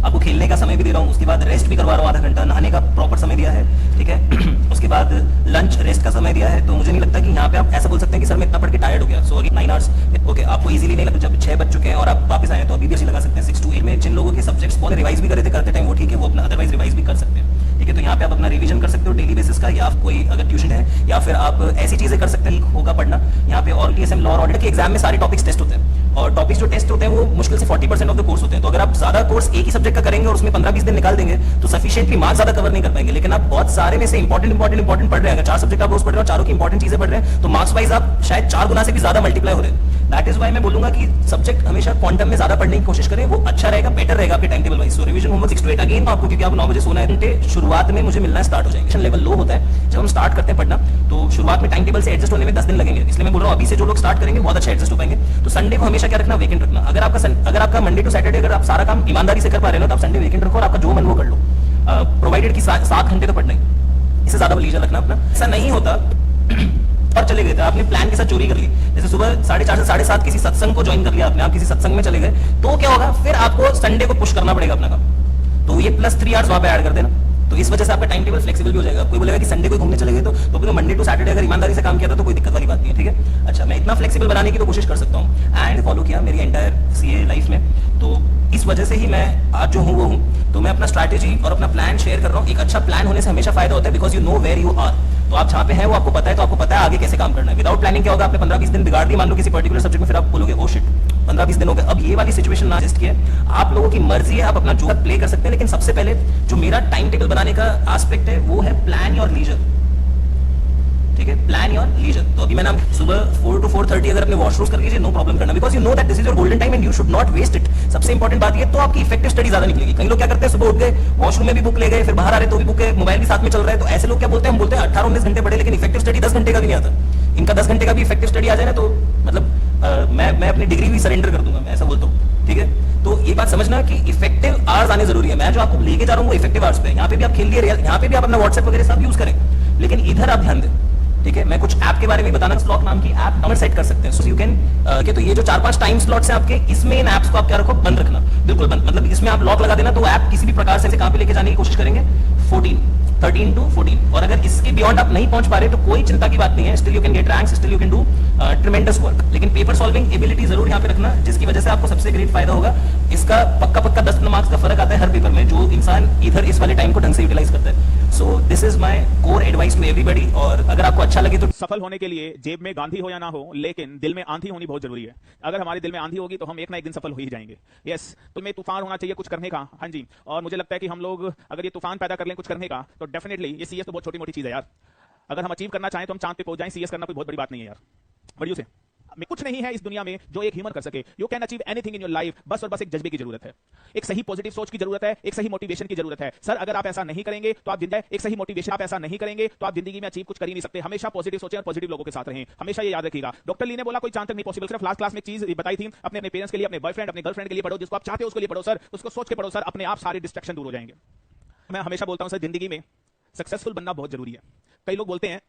आपको खेलने का समय भी दे रहा हूँ, उसके बाद रेस्ट भी करवा रहा हूँ आधा घंटा, नहाने का प्रॉपर समय दिया है। ठीक है उसके बाद लंच रेस्ट का समय दिया है। तो मुझे नहीं लगता कि यहाँ पे आप ऐसा बोल सकते हैं कि सर मैं इतना पढ़ के टायर्ड हो गया। सो 9 आवर्स ओके आपको इजीली नहीं लगता। जब 6 बज चुके हैं और आप वापस आए तो अभी भी अच्छी लगा सकते हैं 6 to 8 में। जिन लोगों के सब्जेक्ट्स बहुत रिवाइज भी कर रहे थे करते टाइम, वो ठीक है, वो अपना अदरवाइज रिवाइज भी कर सकते हैं। ठीक है, तो यहाँ पे आप अपना रिवीजन कर सकते हो डेली बेसिस का, या कोई अगर ट्यूशन है, या फिर आप ऐसी चीजें कर सकते हैं होगा पढ़ना। यहाँ पे और टीएसएम लॉ और ऑडिट के एग्जाम में सारे टॉपिक्स टेस्ट होते हैं और टॉपिक्स जो टेस्ट होते हैं वो मुश्किल से 40% ऑफ द कोर्स होते हैं। तो अगर आप ज्यादा कोर्स एक ही सब्जेक्ट का करेंगे और उसमें 15-20 दिन निकाल देंगे तो सफिशिएंटली मार्क्स ज्यादा कवर नहीं कर पाएंगे। लेकिन आप बहुत सारे में से इंपॉर्टेंट पढ़ रहे हैं, अगर 4 सब्जेक्ट आप रोज पढ़ रहे हो, चारों की इंपॉर्टेंट चीजें पढ़ रहे हैं, तो मार्क्स वाइज आप शायद 4 गुना से भी ज्यादा मल्टीप्लाई हो रहे हैं। दैट इज वाई मैं बोलूंगा कि सब्जेक्ट हमेशा क्वांटम में ज्यादा पढ़ने की कोशिश करें, वो अच्छा रहेगा, बेटर रहेगा आपके time table wise. So revision homework 6 to 8 again आपको, क्योंकि आप 9 बजे सोना है, घंटे शुरुआत में मुझे मिलना स्टार्ट हो जाएंगे। लेवल लो होता है जब हम स्टार्ट करते हैं पढ़ना, तो शुरुआत में टाइम टेबल से एडजस्ट होने में 10 दिन लगेंगे। इसलिए मैं बोल रहा हूँ अभी से जो लोग स्टार्ट करेंगे बहुत अच्छा एडजस्ट हो पाएंगे। तो संडे को हमेशा क्या रखना, वेकेंट रखना। अगर आपका मंडे टू सैटरडे अगर आप सारा काम ईमानदारी से कर पा रहे हो तो आप संडे वेकेंट रखो और आपका जो मन वो कर लो, प्रोवाइडेड कि 7 घंटे तो पढ़ना ही, इससे ज्यादा लीजर रखना अपना। ऐसा नहीं होता और चले गए थे आपने प्लान के साथ चोरी कर ली, जैसे सुबह 4:30 से 7:30 किसी सत्संग को ज्वाइन कर लिया आपने, आप किसी सत्संग में चले गए, तो क्या होगा, फिर आपको संडे को पुश करना पड़ेगा अपना काम। तो ये +3 आवर्स वहां पे ऐड कर देना, तो इस वजह से आपका टाइम टेबल फ्लेक्सिबल भी हो जाएगा। कोई बोलेगा कि संडे को घूमने चले गए, तो फिर मंडे टू सैटरडे अगर ईमानदारी से काम किया था तो कोई दिक्कत वाली बात नहीं है। ठीक है, अच्छा मैं इतना फ्लेक्सिबल बनाने की तो कोशिश कर सकता हूँ एंड फॉलो किया मेरी एंटायर सीए लाइफ में। तो इस वजह से ही मैं आज जो हूँ वो हूँ। तो मैं अपना स्ट्रैटेजी और अपना प्लान शेयर कर रहा हूँ। एक अच्छा प्लान होने से हमेशा फायदा होता है, because you know where you are. तो आप जहाँ पे हैं वो आपको पता है, तो आपको पता है आगे कैसे काम करना है। विदाउट प्लानिंग क्या होगा, आपने 15-20 दिन बिगाड़ दी मान लो किसी पर्टिकुलर सब्जेक्ट में, फिर आप बोलोगे ओ शिट 15-20 दिन हो गए। अब ये वाली सिचुएशन ना एडजस्ट किए, आप लोगों की मर्जी है, आप अपना जो प्ले कर सकते हैं। लेकिन सबसे पहले जो मेरा टाइम टेबल बनाने का एस्पेक्ट है वो है प्लान योर लीजर। ठीक है, प्लान योर लीजर। तो अभी मैंने सुबह 4 to 4:30 अगर अपने वॉशरूम्स कर लीजिए, नो प्रॉब्लम करना, because you know that this is your golden time and you should not waste it. सबसे इंपॉर्टेंट बात ये, तो आपकी इफेक्टिव स्टडी ज्यादा निकलेगी। कई लोग क्या करते हैं, सुबह उठ गए वॉशरूम में भी बुक ले गए, फिर बाहर आ रहे तो भी बुक है, मोबाइल भी साथ में चल रहा है। तो ऐसे लोग क्या बोलते हैं, हम बोलते हैं 18-19 घंटे पढ़े, लेकिन इफेक्टिव स्टडी 10 घंटे का भी नहीं आता। इनका 10 घंटे का भी इफेक्टिव स्टडी आ जाए ना तो मतलब मैं अपनी डिग्री भी सरेंडर कर दूंगा, मैं ऐसा बोलता हूँ। ठीक है, तो ये बात समझना कि इफेक्टिव आवर्स आने जरूरी है। मैं जो आपको लेके जा रहा हूँ वो इफेक्टिव आवर्स पे। यहाँ पे भी आप खेल लिए, यहाँ पे भी आप अपना व्हाट्सएप वगैरह सब यूज करें, लेकिन इधर आप ध्यान दें। ठीक है, मैं कुछ ऐप के बारे में बताना, स्लॉट नाम की ऐप डाउनलोड सेट कर सकते हैं, सो यू कैन तो ये जो 4-5 टाइम स्लॉट्स हैं आपके, इसमें इन ऐप्स को आप क्या रखो, बंद रखना, बिल्कुल बंद। मतलब इसमें आप लॉक लगा देना तो ऐप किसी भी प्रकार से कहां पे लेके जाने की कोशिश करेंगे 13 to 14। और अगर इसके बियॉन्ड आप नहीं पहुंच पा रहे तो कोई चिंता की बात नहीं है, still you can get ranks, still you can do ट्रेमेंडस work. लेकिन पेपर सॉल्विंग एबिलिटी जरूर यहाँ पे रखना, जिसकी वजह से आपको सबसे ग्रेट फायदा होगा। इसका पक्का 10 मार्क्स का फर्क आता है हर पेपर में, जो इंसान इधर इस वाले टाइम को ढंग से यूटिलाइज करता है। So this is my core advice to everybody. और अगर आपको अच्छा लगे तो सफल होने के लिए जेब में गांधी हो या ना हो, लेकिन दिल में आंधी होनी बहुत जरूरी है। अगर हमारे दिल में आंधी होगी तो हम एक ना एक दिन सफल हो ही जाएंगे। यस, तो में तूफान होना चाहिए कुछ करने का। हाँ जी, और मुझे लगता है कि हम लोग अगर ये तूफान पैदा कर लें कुछ करने का, तो डेफिनेटली ये सीएस तो बहुत छोटी मोटी चीज है यार। अगर हम अचीव करना चाहें तो हम चांद पे पहुंच जाएं। सीएस करना कोई बहुत बड़ी बात नहीं है यार। व्हाट डू यू से? में कुछ नहीं है इस दुनिया में जो एक ह्यूमन कर सके। You can achieve anything in your life, बस और बस एक जज्बे की जरूरत है, एक सही पॉजिटिव सोच की जरूरत है, एक सही मोटिवेशन की जरूरत है। सर अगर आप ऐसा नहीं करेंगे तो आप एक सही मोटिवेशन आप ऐसा नहीं करेंगे तो आप जिंदगी में अचीव कुछ कर ही नहीं सकते। हमेशा पॉजिटिव सोचें और पॉजिटिव लोगों के साथ रहें, हमेशा ये याद रखिएगा। डॉक्टर ली ने बोला कोई चांद तक नहीं पॉसिबल। सिर्फ लास्ट क्लास में एक चीज बताई थी, अपने पेरेंट्स के लिए, अपने बॉयफ्रेंड, अपने गर्लफ्रेंड के लिए पढ़ो, जिसको आप चाहते हो उसके लिए पढ़ो सर, उसको सोच के पढ़ो सर, अपने आप सारे डिस्ट्रैक्शन दूर हो जाएंगे। मैं हमेशा बोलता हूं सर, जिंदगी में सक्सेसफुल बनना बहुत जरूरी है। कई लोग बोलते हैं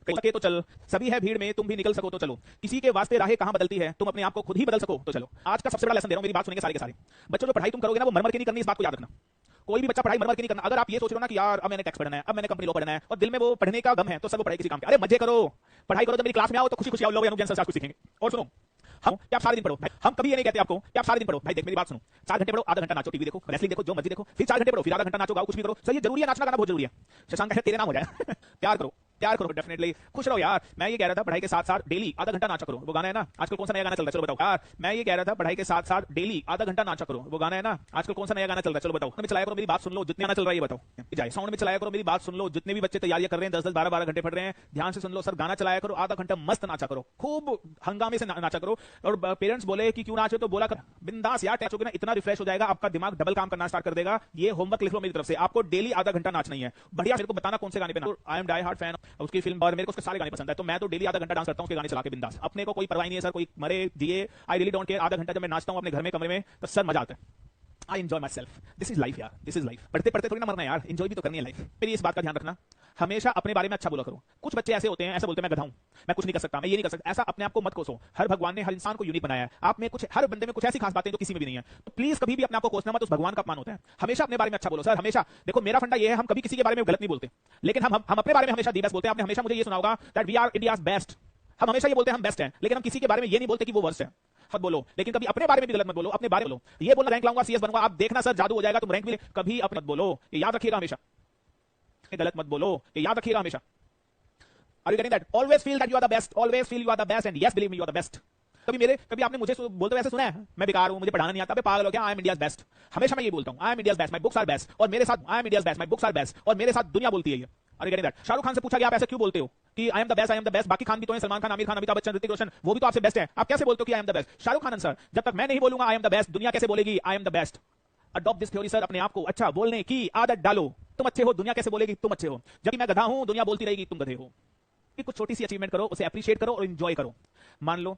सके तो चल, सभी है भीड़ में, तुम भी निकल सको तो चलो, किसी के वास्ते राहें कहां बदलती है, तुम अपने आप को खुद ही बदल सको तो चलो। आज का सबसे बड़ा लेसन दे रहा हूं, मेरी बात सुनेंगे सारे के सारे बच्चों। जो पढ़ाई तुम करोगे ना वो मरमर के नहीं करनी, इस बात को याद रखना। कोई भी बच्चा पढ़ाई मरमर के नहीं करना। अगर आप ये सोच रहे हो ना कि यार अब मैंने टैक्स पढ़ना है, अब मैंने कंपनी लॉ पढ़ना है, और दिल में वो पढ़ने का गम है, तो सब वो पढ़ाई किसी काम के। अरे मजे करो, पढ़ाई करो, जब मेरी क्लास में आओ तो खुशी खुशी आओ, लोग अनुप जैन सर कुछ सीखेंगे। और सुनो, हम क्या आप सारे दिन पढ़ो भाई, हम कभी ये नहीं कहते आपको कि आप सारे दिन पढ़ो भाई। देख मेरी बात सुनो, 4 घंटे पढ़ो, आधा घंटा नाचो, टीवी देखो, रेसलिंग देखो, जो मर्जी देखो, फिर 4 घंटे पढ़ो, फिर आधा घंटा नाचो, गाओ, कुछ भी करो सर। ये जरूरी है, नाचना गाना बहुत जरूरी है। शशांक कहते तेरे नाम हो जाए प्यार करो, प्यार करो, डेफिनेटली खुश रहो यार। मैं ये कह रहा था पढ़ाई के साथ साथ डेली आधा घंटा नाचा करो, वो गाना है ना आजकल कौन सा नया गाना चल रहा है, चलो बताओ यार। मैं ये कह रहा था पढ़ाई के साथ साथ डेली आधा घंटा नाचा करो, वो गाना है ना आजकल कौन सा नया गाना चल रहा है, चलो बताओ। में चलाया करो, मेरी बात सुन लो, जितने गाना चल रहा है ये बताओ, जाए साउंड में चलाया करो, मेरी बात सुन लो। जितने भी बच्चे तैयारियां कर रहे हैं, 10-10 12-12 घंटे पढ़ रहे हैं, ध्यान से सुन लो सर, गाना चलाया करो, आधा घंटा मस्त नाचा करो, खूब हंगामे से नाचा करो। और पेरेंट्स बोले कि क्यों नाचो, तो बोला कर बिंदास यार, नाचोगे ना इतना रिफ्रेश हो जाएगा, आपका दिमाग डबल काम करना स्टार्ट कर देगा। ये होमवर्क लिख लो मेरी तरफ से, आपको डेली आधा घंटा नाचना ही है। बढ़िया, मेरे को बताना कौन से गाने पे ना। I am die hard fan उसकी फिल्म, और मेरे को उसके सारे गाने पसंद है, तो मैं तो डेली आधा घंटा डांस करता हूं उसके गाने चला के बिंदास। अपने को कोई परवाह नहीं है सर, कोई मरे जिए, आई रियली डोंट केयर। आधा घंटा जब मैं नाचता हूं अपने घर में कमरे में, तो सर मजा आता है। I enjoy my self, this is life यार, दिस इज लाइफ। पढ़ते पढ़ते थोड़ी ना मरना यार, एंजॉय भी तो करनी है लाइफ। मेरी इस बात का ध्यान रखना, हमेशा अपने बारे में अच्छा बोला करो। कुछ बच्चे ऐसे होते हैं, ऐसा बोलते हैं मैं गधा हूं, मैं कुछ नहीं कर सकता, मैं ये नहीं कर सकता, ऐसा अपने आप को मत कोसो। हर भगवान ने हर इंसान को यूनिक बनाया है, आप में कुछ, हर बंदे में कुछ ऐसी खास बातें जो किसी में भी नहीं है, तो प्लीज कभी भी अपने आप को कोसना मत, उस भगवान का अपमान होता है। हमेशा अपने बारे में अच्छा बोलो सर, हमेशा। देखो मेरा फंडा ये है, हम कभी किसी के बारे में गलत नहीं बोलते, लेकिन हम अपने बारे में हमेशा दी बेस्ट बोलते हैं। आपने हमेशा मुझे ये सुना होगा that we are India's best. हम हमेशा ये बोलते हैं हम बेस्ट हैं, लेकिन हम किसी के बारे में ये नहीं बोलते कि वो वर्स्ट है। मत बोलो, लेकिन कभी अपने बारे में भी गलत मत बोलो, अपने बारे में बोलो। ये बोलना रैंक लाऊंगा, सीएस बनूंगा, आप देखना सर जादू हो जाएगा, तुम रैंक भी कभी अपने मत बोलो, ये याद रखिएगा हमेशा। गलत मत बोलो, ये याद रखिएगा हमेशा। Are you getting that? Always feel that you are the best, always feel you are the best, and yes believe me you are the best. कभी आपने मुझे बोलते हुए ऐसे सुना है मैं बेकार हूं, मुझे पढ़ाना नहीं आता, मैं पागल हो गया, आई एम इंडियाज बेस्ट। हमेशा मैं ये बोलता हूं I am India's best, my books are best, और मेरे साथ I am India's best, my books are best, और मेरे साथ दुनिया बोलती है ये। Are you getting that? Shahrukh Khan से पूछा गया आप ऐसे क्यों बोलते हो कि I am the best, I am the best? बाकी खान भी तो हैं, सलमान खान, आमिर खान, अमिताभ बच्चन, ऋतिक रोशन, वो भी तो आपसे बेस्ट है, आप कैसे बोलते हो कि I am the best? Shahrukh Khan sir, जब तक मैं नहीं बोलूंगा आई एम द बेस्ट, दुनिया कैसे बोलेगी आई am the best? Adopt this theory sir, अपने आप को अच्छा बोलने की आदत डालो। तुम अच्छे हो, दुनिया कैसे बोलेगी तुम अच्छे हो? जबकि मैं गधा हूं, दुनिया बोलती रहेगी तुम गधे हो। कुछ छोटी सी अचीवमेंट करो, उसे अप्रिशिएट करो और एंजॉय करो। मान लो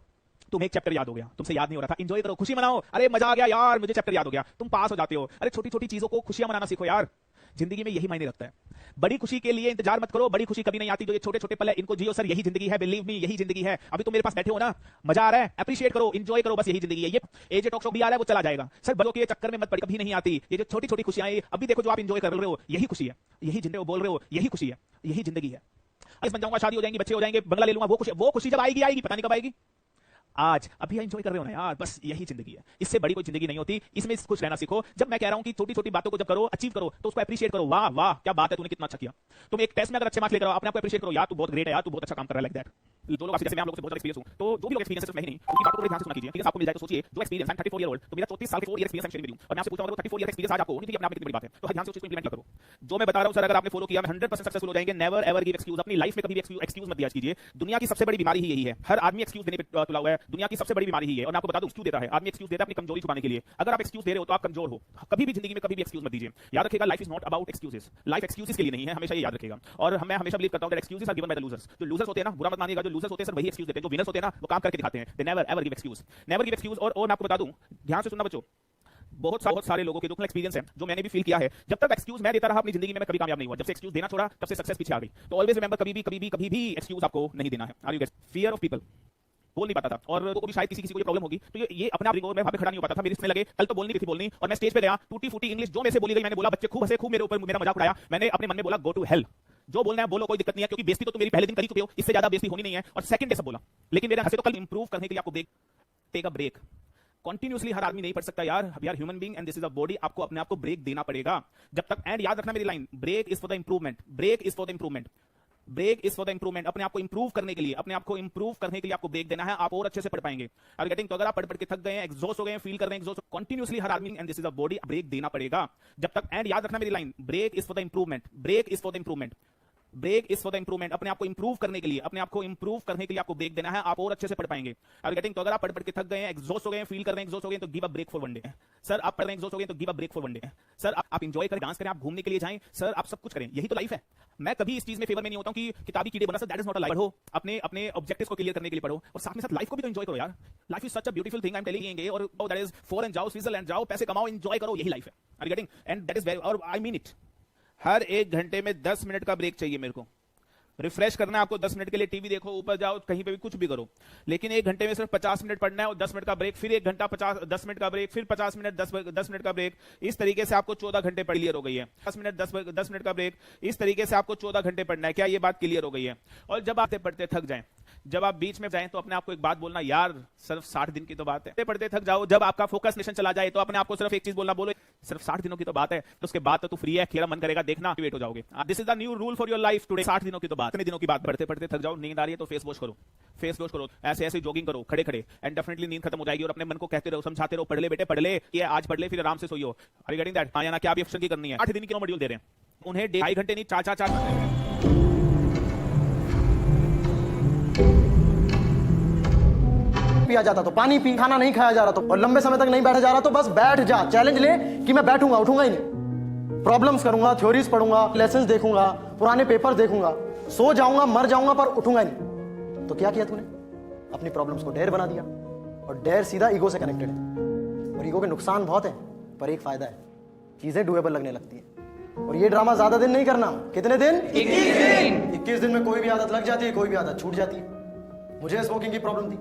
तुम एक चैप्टर याद हो गया, तुमसे याद नहीं हो रहा था, एंजॉय करो, खुशी मनाओ। अरे मजा आ गया यार, मुझे चैप्टर याद हो गया, तुम पास हो जाते हो। अरे छोटी छोटी चीजों को खुशियां मनाना सीखो यार, जिंदगी में यही मायने रखता है। बड़ी खुशी के लिए इंतजार मत करो, बड़ी खुशी कभी नहीं आती। जो ये छोटे छोटे पल है इनको जियो सर, यही जिंदगी है, बिलीव मी यही जिंदगी है। अभी तुम मेरे पास बैठे हो ना, मजा आ रहा है, अप्रिशिएट करो, एंजॉय करो, बस यही जिंदगी है। ये एजे टॉक शो भी आ रहा है, वो चला जाएगा सर, बड़ों के चक्कर में मत पड़, कभी नहीं आती। ये जो छोटी छोटी खुशियां अभी देखो, जो आप एंजॉय कर रहे हो यही खुशी है, यही जिंदगी बोल रहे हो यही खुशी है, यही जिंदगी है। इस बन जाऊंगा, शादी हो जाएंगी, बच्चे हो जाएंगे, बंगला ले लूंगा, वो खुशी जब आएगी पता नहीं कब आएगी। आज अभी एंजॉय कर रहे हो ना यार, बस यही जिंदगी है, इससे बड़ी कोई जिंदगी नहीं होती। इसमें खुश रहना सीखो। जब मैं कह रहा हूं कि छोटी छोटी बातों को जब करो, अचीव करो, तो उसको अप्रिशिएट करो। वाह वाह क्या बात है, तूने कितना अच्छा किया। तुम एक टेस्ट में अगर अच्छे मार्क्स लेकर आओ, अपने आप को अप्रिशिएट करो, यार तू बहुत ग्रेट है, यार तू बहुत अच्छा काम कर रहा है, लाइक दैट। दो लोग जैसे मैं आप लोगों से बहुत एक्सपीरियंस हूं, तो जो भी लोग एक्सपीरियंस है मैं ही नहीं, उनकी बातों को ध्यान से सुना कीजिए, ठीक है? आपको मिल जाए तो सोचिए, जो एक्सपीरियंस, 34 ईयर ओल्ड, तो मेरा 34 साल के 4 ईयर एक्सपीरियंस शेयर करूं, और मैं आपसे पूछता हूं अगर 34 ईयर एक्सपीरियंस आज आपको होनी चाहिए, अपने आप में कितनी बड़ी बात है, तो ध्यान से उसको इंप्लीमेंट करो। जो मैं बता रहा हूं सर, अगर आपने फॉलो किया, 100% सक्सेसफुल हो जाएंगे। नेवर एवर गिव एक्सक्यूज, अपनी लाइफ में कभी भी एक्सक्यूज मत दिया कीजिए। दुनिया की सबसे बड़ी बीमारी ही यही है, हर आदमी एक्सक्यूज देने पे तुला हुआ है, दुनिया की सबसे बड़ी बीमारी ही है। और मैं आपको बता दूं क्यों देता है आदमी एक्सक्यूज देता है, अपनी कमजोरी छुपाने के लिए। अगर आप एक्सक्यूज दे रहे हो तो आप कमजोर हो। कभी भी जिंदगी में कभी भी एक्सक्यूज मत दीजिए। याद रखिएगा, life is not about excuses, life excuses के लिए नहीं है, हमेशा ये याद रखिएगा। और मैं हमेशा बिलीव करता हूं that excuses are given by the losers. जो लूजर्स होते हैं ना, बुरा मत मानिएगा, जो लूजर्स होते हैं सर वही एक्सक्यूज देते हैं, जो विनर्स होते हैं ना वो काम करके दिखाते हैं। They never ever give excuse, never give excuse. और मैं आपको बता दूं, ध्यान से सुनना बच्चों, बहुत सारे लोगों के दुख एक्सपीरियंस है, जो मैंने भी फील किया है। जब तक एक्सक्यूज मैं देता रहा अपनी जिंदगी में, मैं कभी कामयाब नहीं हुआ। जब से एक्सक्यूज देना छोड़ा, तब से सक्सेस पीछे आ गई। तो ऑलवेज रिमेंबर, कभी भी एक्सक्यूज आपको नहीं देना है। Are you get? Fear of people, बोल नहीं पाता था, और तो भी शायद किसी को ये प्रॉब्लम होगी, तो ये अपने आप मैं वहां पे खड़ा नहीं हो पाता था, मेरे इसमें लगे कल तो बोलनी थी बोलनी, और मैं स्टेज पे गया, टूटी फूटी इंग्लिश जो मेरे से बोली गई, मैंने बोला, बच्चे खूब हंसे, खूब मेरे ऊपर मेरा मजाक उड़ाया। मैंने अपने मन में बोला गो टू हेल, जो बोलना है बोलो, कोई दिक्कत नहीं है, क्योंकि बेइज्जती तो तुम मेरी पहले दिन कर ही चुके हो, इससे ज्यादा बेइज्जती होनी नहीं है। और सेकंड डे सब बोला, लेकिन मेरे हंसे तो कल इंप्रूव करने के लिए आपको टेक अ ब्रेक। कंटिन्यूअसली हर आदमी नहीं पढ़ सकता यार, we are human being and this is a body. आपको अपने आप को ब्रेक देना पड़ेगा जब तक। एंड याद रखना मेरी line, break is for the improvement, break is for the improvement, break is for the improvement. अपने आप को इंप्रूव करने के लिए, अपने आप को इंप्रूव करने के लिए आपको ब्रेक देना है, आप और अच्छे से पढ़ पाएंगे। Are getting? तो अगर आप पढ़ के थक गए हैं, एग्जॉस्ट हो गए हैं, फील कर रहे हैं एग्जॉस्ट, कंटिन्यूअसली हर आदमी and this is a body, break देना पड़ेगा जब तक। एंड याद रखना मेरी line, break is for the improvement, break is for the improvement, break is for the improvement, अपने आप को इंप्रूव करने के लिए, अपने आप को इंप्रूव करने के लिए आपको ब्रेक देना है, आप और अच्छे से पढ़ पाएंगे। Are getting? तो अगर आप पढ़ पढ़ के थक गए हैं, एग्जॉस्ट हो गए हैं, फील कर रहे हैं एग्जॉस्ट हो गए हैं, तो give a break for one day. Sir आप पढ़ रहे हैं एग्जॉस्ट हो गए तो give a break for one day. Sir आप एंजॉय करें, डांस करें, आप घूमने के लिए जाएं, सर आप सब कुछ करें, यही तो लाइफ है। मैं कभी इस चीज में फेवर में नहीं होता हूं कि किताबी कीड़े बना, sir that is not a life. पढ़ो, अपने अपने ऑब्जेक्टिव्स को क्लियर करने के लिए पढ़ो, और साथ में साथ लाइफ को भी तो एंजॉय करो यार। Life is such a beautiful thing, I am telling you, और दैट इज फॉरेन जाओ, स्विट्जरलैंड जाओ, पैसे कमाओ, एंजॉय करो, यही लाइफ है। Are getting? And that is very, और आई मीन इट। हर 1 घंटे में 10 मिनट का ब्रेक चाहिए मेरे को। रिफ्रेश करना है आपको, 10 मिनट के लिए टीवी देखो, ऊपर जाओ, कहीं पे भी कुछ भी करो, लेकिन 1 घंटे में सिर्फ 50 मिनट पढ़ना है, और 10 मिनट का ब्रेक, फिर 1 घंटा 10 मिनट का ब्रेक, फिर 50 मिनट 10 मिनट का ब्रेक। इस तरीके से आपको 14 घंटे पढ़ क्लियर हो गई है। 10 मिनट 10 मिनट का ब्रेक, इस तरीके से आपको 14 घंटे पढ़ना है। क्या ये बात क्लियर हो गई है? और जब आप पढ़ते थक जाएं, जब आप बीच में जाएं, तो अपने आप को एक बात बोलना, यार सिर्फ 60 दिन की तो बात है। पढ़ते थक जाओ, जब आपका फोकस नेशन चला जाए, तो अपने आप को सिर्फ एक चीज बोलना, बोलो सिर्फ 60 दिनों की तो बात है, तो उसके बाद तो तू फ्री है, खेला मन करेगा देखना, वेट हो जाओगे। This is the new rule for your life today. 60 दिनों की तो बात, दिनों की बात। पढ़ते पढ़ते थक जाओ, नींद आ रही है तो फेस वॉश करो, फेस वॉश करो, ऐसे ऐसे जॉगिंग करो खड़े खड़े, एंड डेफिनेटली नींद खत्म हो जाएगी। और अपने मन को कहते रहो, समझाते रहो, पढ़ ले बेटे पढ़ ले, ये आज पढ़ ले, फिर आराम से सोइयो। Are you getting that? हाँ या ना? क्या आप ऑप्शन की करनी है? 8 दिन की मॉड्यूल दे रहे हैं उन्हें, 2.5 घंटे नहीं, 4 पिया जाता तो पानी पी, खाना नहीं खाया जा रहा तो, और लंबे समय तक नहीं बैठा जा रहा तो बस बैठ जा, चैलेंज ले कि मैं बैठूंगा, उठूंगा ही नहीं। प्रॉब्लम्स करूंगा, थ्योरीज पढ़ूंगा, लेसन्स देखूंगा, पुराने पेपर देखूंगा, सो जाऊंगा, मर जाऊंगा, पर उठूंगा ही नहीं। तो क्या किया तूने? अपनी प्रॉब्लम्स को डेयर बना दिया, और डेयर सीधा ईगो से कनेक्टेड है, और ईगो के नुकसान बहुत है, पर एक फायदा है, चीजें डुएबल लगने लगती है। और ये ड्रामा ज्यादा दिन नहीं करना। कितने दिन? 21 दिन। 21 दिन में कोई भी आदत लग जाती है, कोई भी आदत छूट जाती है। मुझे स्मोकिंग की प्रॉब्लम थी,